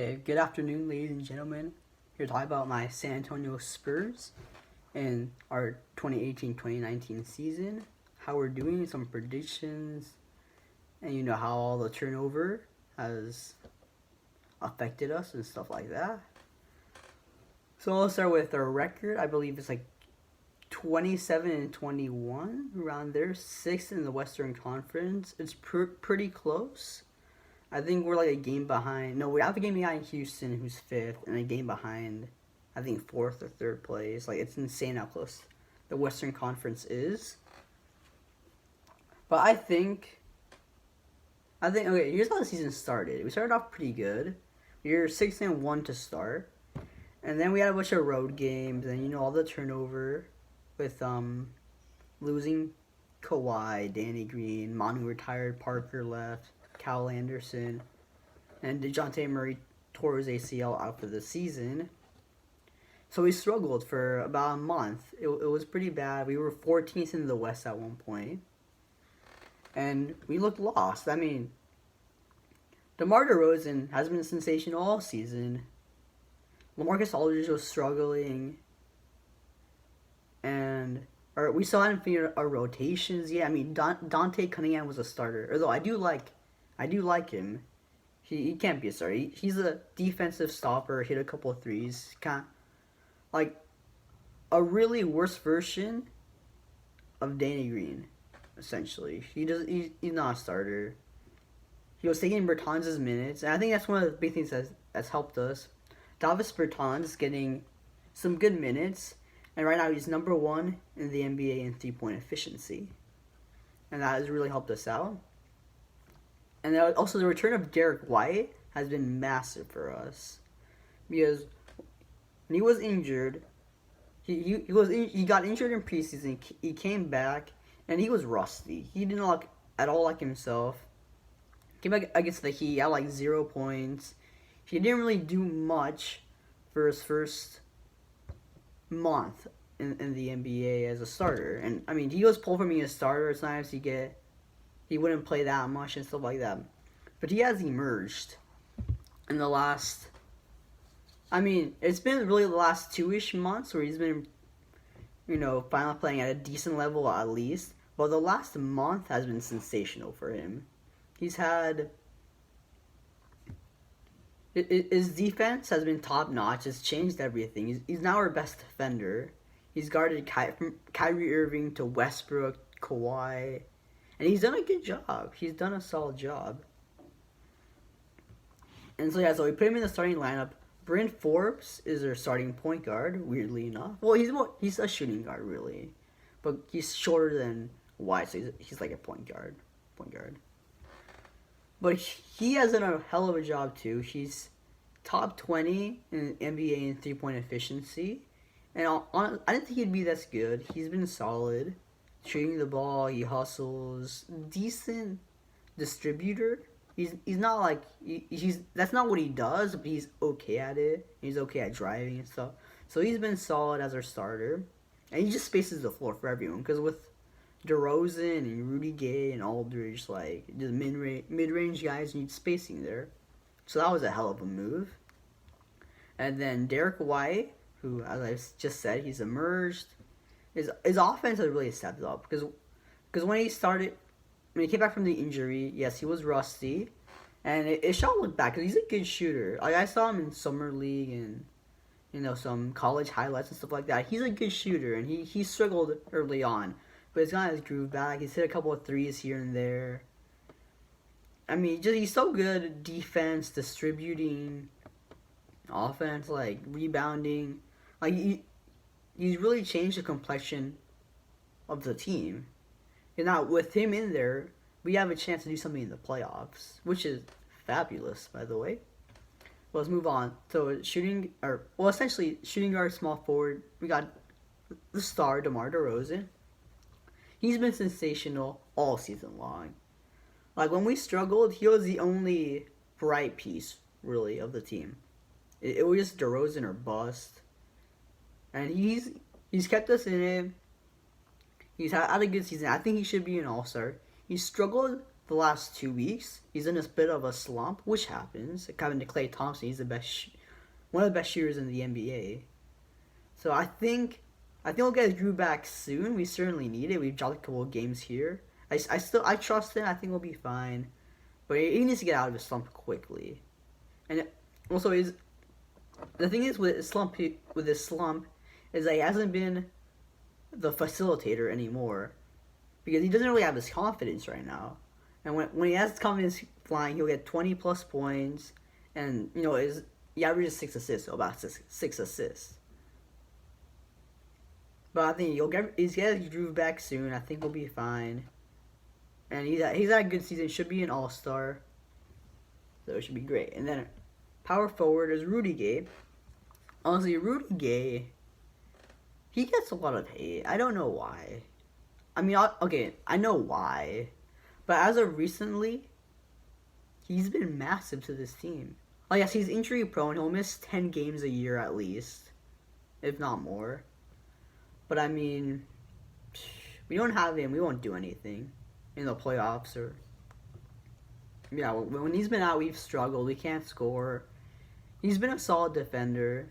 Okay, good afternoon, ladies and gentlemen. Here to talk about my San Antonio Spurs in our 2018-2019 season, how we're doing, some predictions, and how all the turnover has affected us and stuff like that. So I'll start with our record. I believe it's like 27-21, around there, sixth in the Western Conference. It's pretty close. I think we're like a game behind. No, we have a game behind Houston, who's fifth, and a game behind, I think, fourth or third place. Like, it's insane how close the Western Conference is. But I think, okay, here's how the season started. We started off pretty good. We were 6-1 to start. And then we had a bunch of road games, and, all the turnover with losing Kawhi, Danny Green, Manu retired, Parker left, Cal Anderson, and DeJounte Murray tore his ACL out for the season. So we struggled for about a month. It was pretty bad. We were 14th in the West at one point. And we looked lost. I mean, DeMar DeRozan has been sensational all season. LaMarcus Aldridge was struggling. And we saw him figure our rotations. Yeah, I mean, Dante Cunningham was a starter. Although I do like him. He can't be a starter. He's a defensive stopper. Hit a couple of threes. Kind of like a really worse version of Danny Green, essentially. He's not a starter. He was taking Bertans' minutes, and I think that's one of the big things that's helped us. Davis Bertans getting some good minutes, and right now he's number 1 in the NBA in 3-point efficiency, and that has really helped us out. And also the return of Derek White has been massive for us, because when he was injured, he got injured in preseason. He came back and he was rusty. He didn't look at all like himself. Came back against the Heat, had like 0 points. He didn't really do much for his first month in the NBA as a starter. And I mean, he was pulled from being a starter. It's nice he wouldn't play that much and stuff like that. But he has emerged in the last, I mean, it's been really the last 2-ish months where he's been, finally playing at a decent level at least. But the last month has been sensational for him. His defense has been top notch. It's changed everything. He's now our best defender. He's guarded from Kyrie Irving to Westbrook, Kawhi. And he's done a good job. He's done a solid job. And so we put him in the starting lineup. Bryn Forbes is our starting point guard, weirdly enough. Well, he's a shooting guard, really. But he's shorter than White, so he's like a point guard. But he has done a hell of a job, too. He's top 20 in NBA in 3-point efficiency. And I didn't think he'd be this good. He's been solid. Shooting the ball, he hustles, decent distributor. He's not like that's not what he does, but he's okay at it. He's okay at driving and stuff. So he's been solid as our starter, and he just spaces the floor for everyone. Because with DeRozan and Rudy Gay and Aldridge, like just mid-range guys need spacing there. So that was a hell of a move. And then Derek White, who, as I just said, he's emerged. His offense has really stepped up because when he came back from the injury, yes, he was rusty, and it shall look back because he's a good shooter. Like I saw him in summer league and some college highlights and stuff like that. He's a good shooter, and he struggled early on, but he's got his groove back. He's hit a couple of threes here and there. I mean, he's so good at defense, distributing, offense, like rebounding, like he's really changed the complexion of the team. And now with him in there, we have a chance to do something in the playoffs, which is fabulous, by the way. Well, let's move on. So essentially shooting guard, small forward. We got the star, DeMar DeRozan. He's been sensational all season long. Like when we struggled, he was the only bright piece, really, of the team. It was just DeRozan or bust. And he's kept us in it. He's had a good season. I think he should be an all-star. He struggled the last 2 weeks. He's in a bit of a slump, which happens. Coming to Klay Thompson, he's the best, one of the best shooters in the NBA. So I think we'll get Drew back soon. We certainly need it. We've dropped a couple of games here. I trust him. I think we'll be fine, but he needs to get out of his slump quickly. And also, the thing is with his slump is that he hasn't been the facilitator anymore because he doesn't really have his confidence right now. And when he has confidence flying, he'll get 20 plus points, and he averages 6 assists, so about six assists. But I think he's getting Drew back soon. I think we'll be fine. And he's had a good season. Should be an all-star. So it should be great. And then power forward is Rudy Gay. Honestly, Rudy Gay, he gets a lot of hate. I don't know why. I mean, I know why. But as of recently, he's been massive to this team. Yes, he's injury prone. He'll miss 10 games a year at least, if not more. But I mean, we don't have him. We won't do anything in the playoffs when he's been out, we've struggled. We can't score. He's been a solid defender.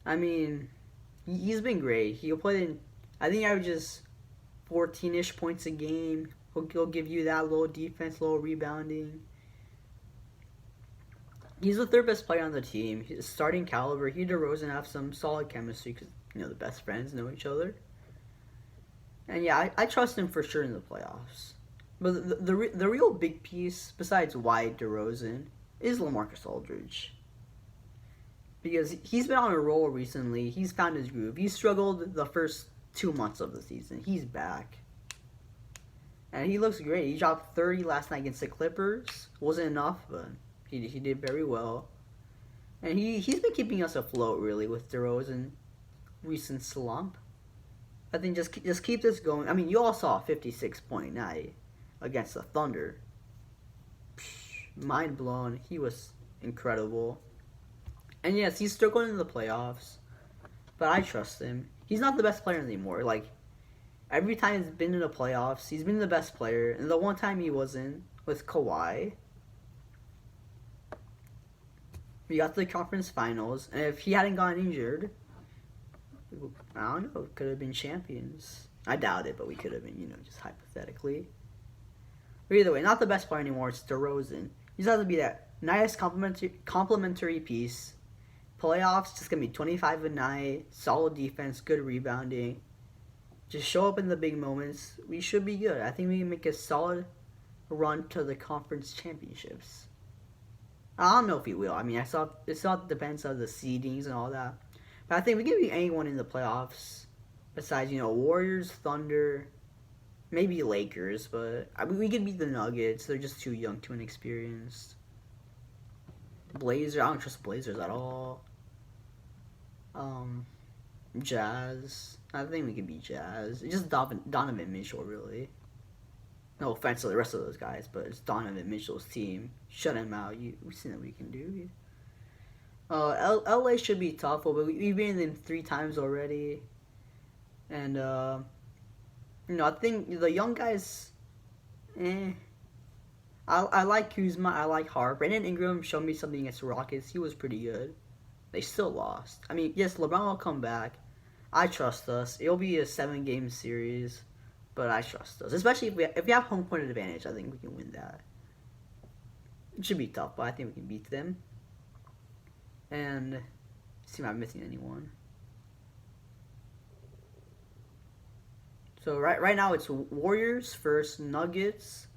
I mean, he's been great. He'll play I think he averages 14-ish points a game. He'll give you that little defense, little rebounding. He's the third best player on the team. He's starting caliber. He and DeRozan have some solid chemistry because the best friends know each other. And yeah, I trust him for sure in the playoffs. But the real big piece, besides White, DeRozan, is LaMarcus Aldridge. Because he's been on a roll recently. He's found his groove. He struggled the first 2 months of the season. He's back. And he looks great. He dropped 30 last night against the Clippers. Wasn't enough, but he did very well. And he's been keeping us afloat, really, with DeRozan. Recent slump. I think just keep this going. I mean, you all saw a 56-point night against the Thunder. Mind blown. He was incredible. And yes, he's still going in the playoffs, but I trust him. He's not the best player anymore. Every time he's been in the playoffs, he's been the best player. And the one time he wasn't with Kawhi, we got to the conference finals, and if he hadn't gotten injured, I don't know, could have been champions. I doubt it, but we could have been, just hypothetically. But either way, not the best player anymore. It's DeRozan. He's got to be that nice complementary piece. Playoffs, just going to be 25 a night, solid defense, good rebounding. Just show up in the big moments. We should be good. I think we can make a solid run to the conference championships. I don't know if we will. I mean, it still depends on the seedings and all that. But I think we can beat anyone in the playoffs besides, Warriors, Thunder, maybe Lakers. But we could beat the Nuggets. They're just too young, too inexperienced. Blazers, I don't trust Blazers at all. Jazz, I think we can beat Jazz. It's just Donovan Mitchell, really. No offense to the rest of those guys, but it's Donovan Mitchell's team. Shut him out. We've seen what we can do. LA should be tough, but we've beaten them 3 times already. And, I think the young guys, I like Kuzma, I like Hart. Brandon Ingram showed me something against the Rockets. He was pretty good. They still lost. I mean, yes, LeBron will come back. I trust us. It'll be a 7-game series, but I trust us. Especially if we have home court advantage, I think we can win that. It should be tough, but I think we can beat them. And see if I'm missing anyone. So right now it's Warriors first, Nuggets,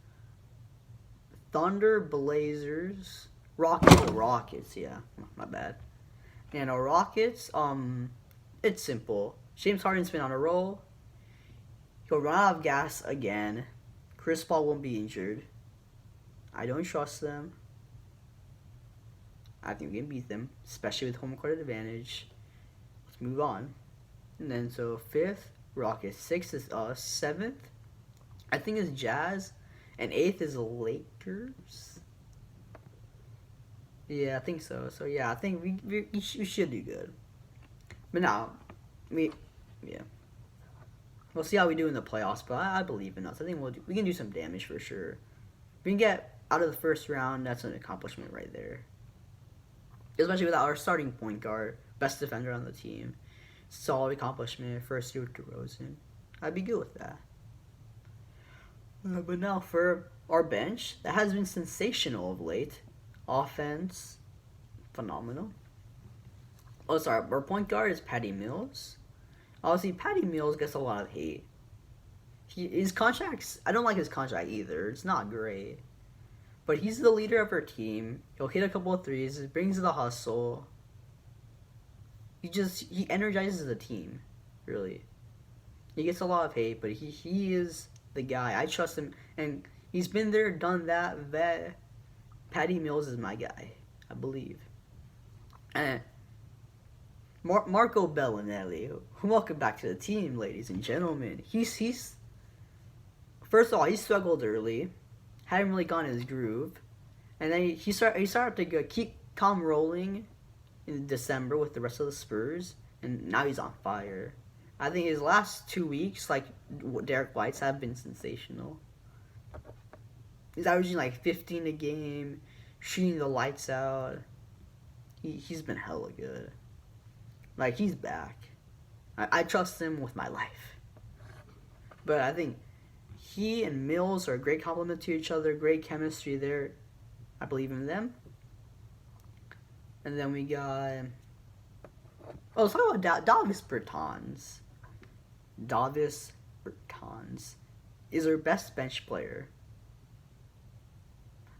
Thunder, Blazers, Rockets. Yeah, my bad. And Rockets, it's simple. James Harden's been on a roll. He'll run out of gas again. Chris Paul won't be injured. I don't trust them. I think we can beat them, especially with home court advantage. Let's move on. And then, 5th, Rockets. 6th is us. 7th, I think is Jazz. And 8th is Lakers. Yeah, I think so. So, yeah, I think we should do good. But now, we'll see how we do in the playoffs, but I believe in us. I think we can do some damage for sure. we can get out of the first round, that's an accomplishment right there. Especially without our starting point guard, best defender on the team. Solid accomplishment, first year with DeRozan. I'd be good with that. But now for our bench, that has been sensational of late. Offense, phenomenal. Oh, sorry, our point guard is Patty Mills. Obviously, Patty Mills gets a lot of hate. His contracts, I don't like his contract either. It's not great. But he's the leader of our team. He'll hit a couple of threes, brings the hustle. He energizes the team, really. He gets a lot of hate, but he is the guy. I trust him, and he's been there, done that. Patty Mills is my guy, I believe. And Marco Bellinelli, welcome back to the team, ladies and gentlemen. He's first of all, he struggled early, hadn't really gotten his groove, and then he started to keep calm rolling in December with the rest of the Spurs, and now he's on fire. I think his last 2 weeks, like Derek White's, have been sensational. He's averaging like 15 a game, shooting the lights out. He's been hella good. Like, he's back. I trust him with my life. But I think he and Mills are a great complement to each other, great chemistry there. I believe in them. And then we got... Oh, let's talk about Davis Bertans. Davis Bertans is our best bench player.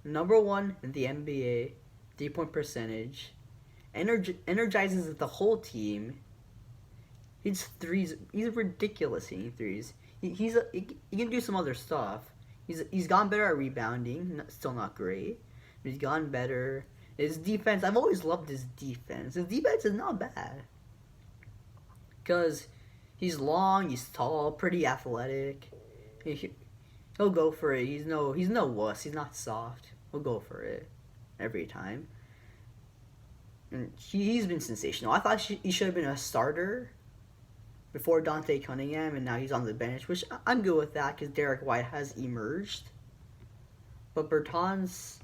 Number 1 in the NBA, 3-point percentage. Energizes the whole team. He's threes. He's ridiculous hitting threes. He can do some other stuff. He's gotten better at rebounding. Still not great, but he's gotten better. His defense, I've always loved his defense. His defense is not bad. Because he's long, he's tall, pretty athletic. He'll go for it. He's no wuss. He's not soft. He'll go for it every time. And he's been sensational. I thought he should have been a starter before Dante Cunningham, and now he's on the bench, which I'm good with that because Derek White has emerged. But Bertans,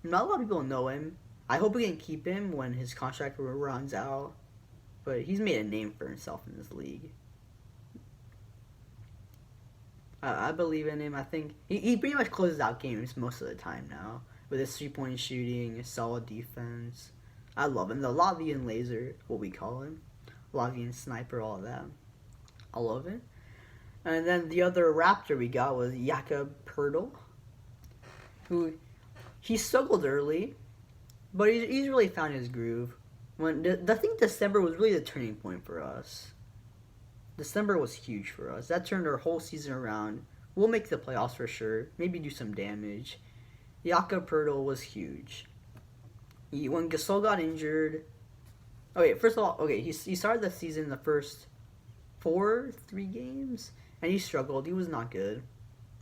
not a lot of people know him. I hope we can keep him when his contract runs out. But he's made a name for himself in this league. I believe in him. I think he pretty much closes out games most of the time now with his 3-point shooting, his solid defense. I love him. The Latvian laser, what we call him. Latvian sniper, all of that. I love it. And then the other Raptor we got was Jakob Poeltl, who he struggled early, but he's really found his groove. I think December was really the turning point for us. December was huge for us. That turned our whole season around. We'll make the playoffs for sure. Maybe do some damage. Jakob Poeltl was huge. When Gasol got injured... Okay, first of all, he started the season the first 3 games, and he struggled. He was not good.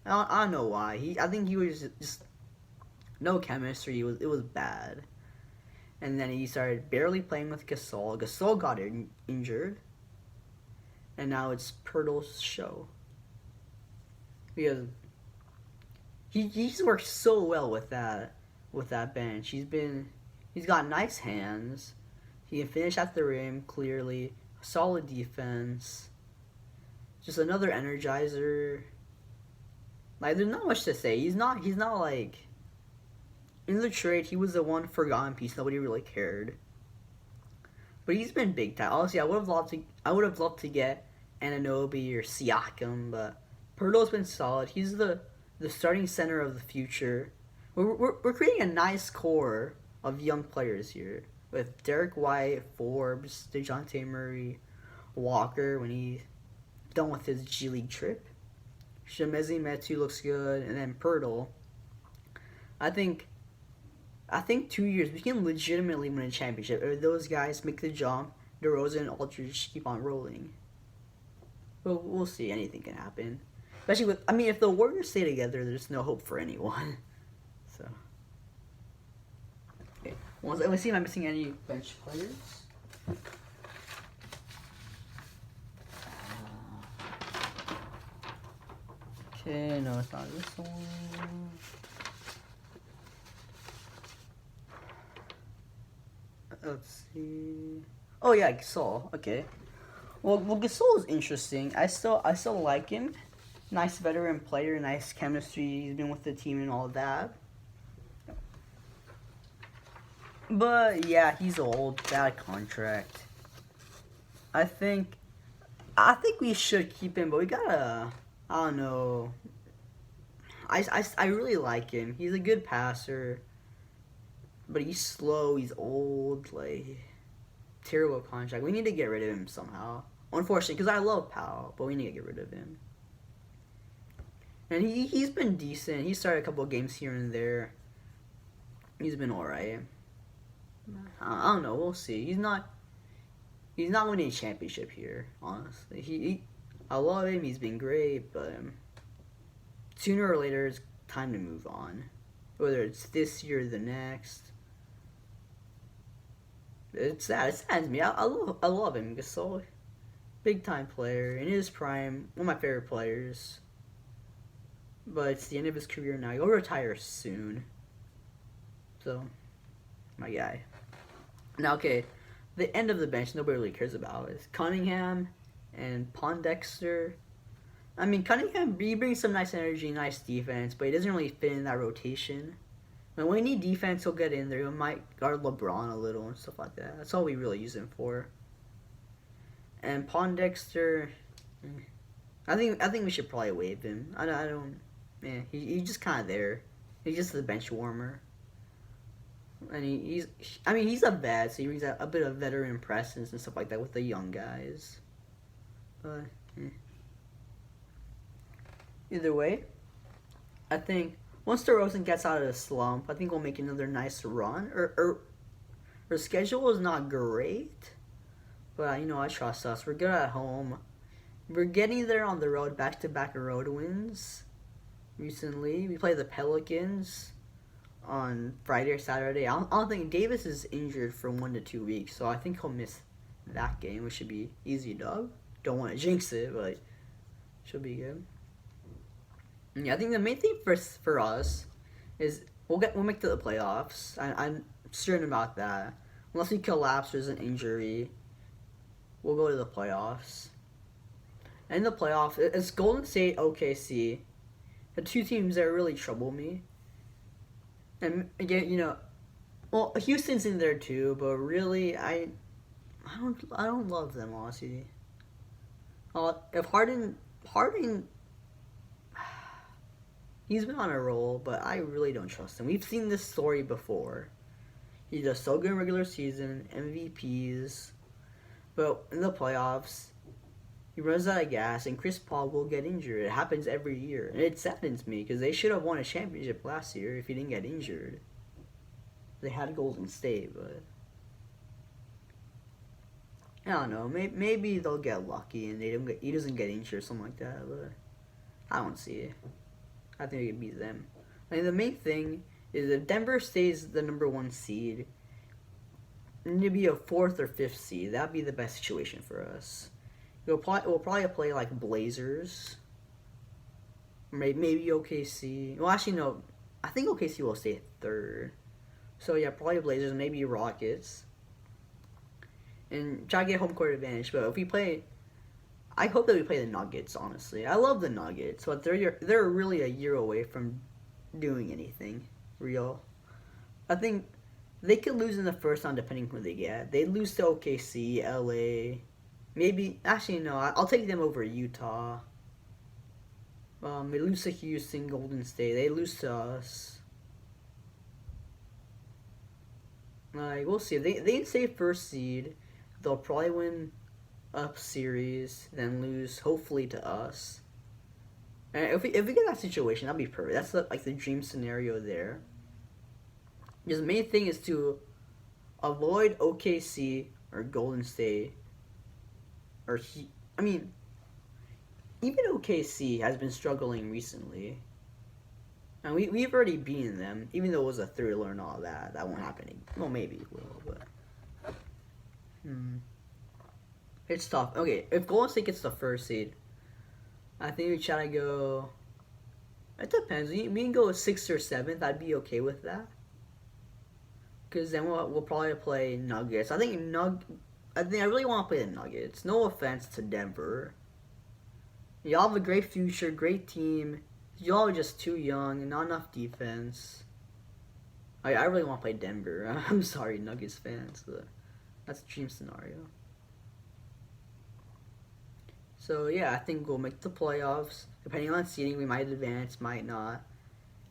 I don't know why. I think he was just no chemistry. It was bad. And then he started barely playing with Gasol. Gasol got injured. And now it's Poeltl's show. Because he's worked so well with that bench. He's got nice hands. He can finish at the rim clearly. Solid defense. Just another energizer. Like, there's not much to say. He's not like... In the trade, he was the one forgotten piece. Nobody really cared. But he's been big time. Honestly, I would have loved to get Anunoby or Siakam, but Poeltl's been solid. He's the starting center of the future. We're creating a nice core of young players here with Derek White, Forbes, DeJounte Murray, Walker when he's done with his G League trip. Shemezi Metu looks good, and then Poeltl. I think 2 years we can legitimately win a championship if those guys make the jump. DeRozan and Aldridge keep on rolling. But we'll see. Anything can happen. Especially if the Warriors stay together, there's no hope for anyone. So, okay. Let me see if I'm missing any bench players. Okay, no, it's not this one. Let's see. Oh yeah, Gasol. Okay. Well, Gasol is interesting. I still like him. Nice veteran player, nice chemistry. He's been with the team and all that. But yeah, he's old, bad contract. I think I think we should keep him, but we gotta. I don't know. I really like him. He's a good passer, but he's slow. He's old. Like terrible contract. We need to get rid of him somehow. Unfortunately, because I love Powell, but we need to get rid of him. And he's been decent. He started a couple of games here and there. He's been alright. I don't know. We'll see. He's not winning a championship here. Honestly, I love him. He's been great, but sooner or later it's time to move on. Whether it's this year or the next. It's sad. It saddens me. I love him. Gasol, big time player in his prime. One of my favorite players. But it's the end of his career now. He'll retire soon. So, my guy. Now, okay, the end of the bench nobody really cares about is Cunningham and Pondexter. I mean, Cunningham, he brings some nice energy, nice defense, but he doesn't really fit in that rotation. When we need defense, he'll get in there. He might guard LeBron a little and stuff like that. That's all we really use him for. And Pondexter, I think we should probably waive him. I don't. Man, he's just kind of there. He's just the bench warmer. And he's a vet, so he brings a bit of veteran presence and stuff like that with the young guys. But either way, I think once DeRozan gets out of the slump, I think we'll make another nice run. Our schedule is not great, but I trust us. We're good at home. We're getting there on the road, back-to-back road wins. Recently, we play the Pelicans on Friday or Saturday. I don't think Davis is injured for 1 to 2 weeks, so I think he'll miss that game, which should be easy dub. Don't want to jinx it, but should be good. Yeah, I think the main thing for us is we'll make it to the playoffs. I'm certain about that. Unless we collapse, there's an injury, we'll go to the playoffs. And in the playoffs, it's Golden State, OKC, the two teams that really trouble me. And again, well, Houston's in there too, but really, I don't love them, honestly. If Harden, he's been on a roll, but I really don't trust him. We've seen this story before. He does so good in regular season, MVPs, but in the playoffs, he runs out of gas, and Chris Paul will get injured. It happens every year, and it saddens me because they should have won a championship last year if he didn't get injured. They had Golden State, but I don't know. Maybe they'll get lucky and he doesn't get injured or something like that. But I don't see it. I think we can beat them. I mean, the main thing is if Denver stays the number 1 seed, and to be a 4th or 5th seed, that'd be the best situation for us. We'll probably play like Blazers, maybe OKC. Well, actually no, I think OKC will stay 3rd. So yeah, probably Blazers, maybe Rockets, and try to get home court advantage. But if we play, I hope that we play the Nuggets. Honestly, I love the Nuggets, but they're really a year away from doing anything real. I think they could lose in the first round depending who they get. They lose to OKC, LA. Maybe, actually, no, I'll take them over Utah. They lose to Houston, Golden State. They lose to us. We'll see. They stay 1st seed. They'll probably win a series, then lose, hopefully, to us. And if we get that situation, that'd be perfect. That's the dream scenario there. Because the main thing is to avoid OKC or Golden State. Even OKC has been struggling recently. And we've already beaten them, even though it was a thriller and all that. That won't happen. Well, maybe it will, but it's tough. Okay, if Golden State gets the 1st seed, I think we try to go. It depends. We can go 6th or 7th. I'd be okay with that. Because then we'll probably play Nuggets. I think I really want to play the Nuggets. No offense to Denver. Y'all have a great future, great team. Y'all are just too young and not enough defense. I really want to play Denver. I'm sorry, Nuggets fans. But that's a dream scenario. So yeah, I think we'll make the playoffs. Depending on seeding, we might advance, might not.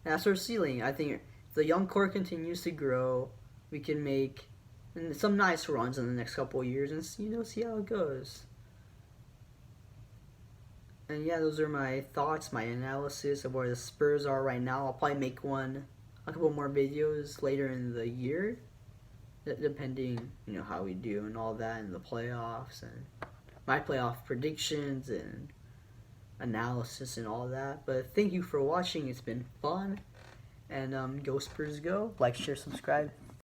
And that's our ceiling. I think if the young core continues to grow, we can make some nice runs in the next couple of years and see how it goes. And yeah, those are my thoughts, my analysis of where the Spurs are right now. I'll probably make a couple more videos later in the year, depending how we do and all that in the playoffs and my playoff predictions and analysis and all that. But thank you for watching. It's been fun. And go Spurs go. Like, share, subscribe.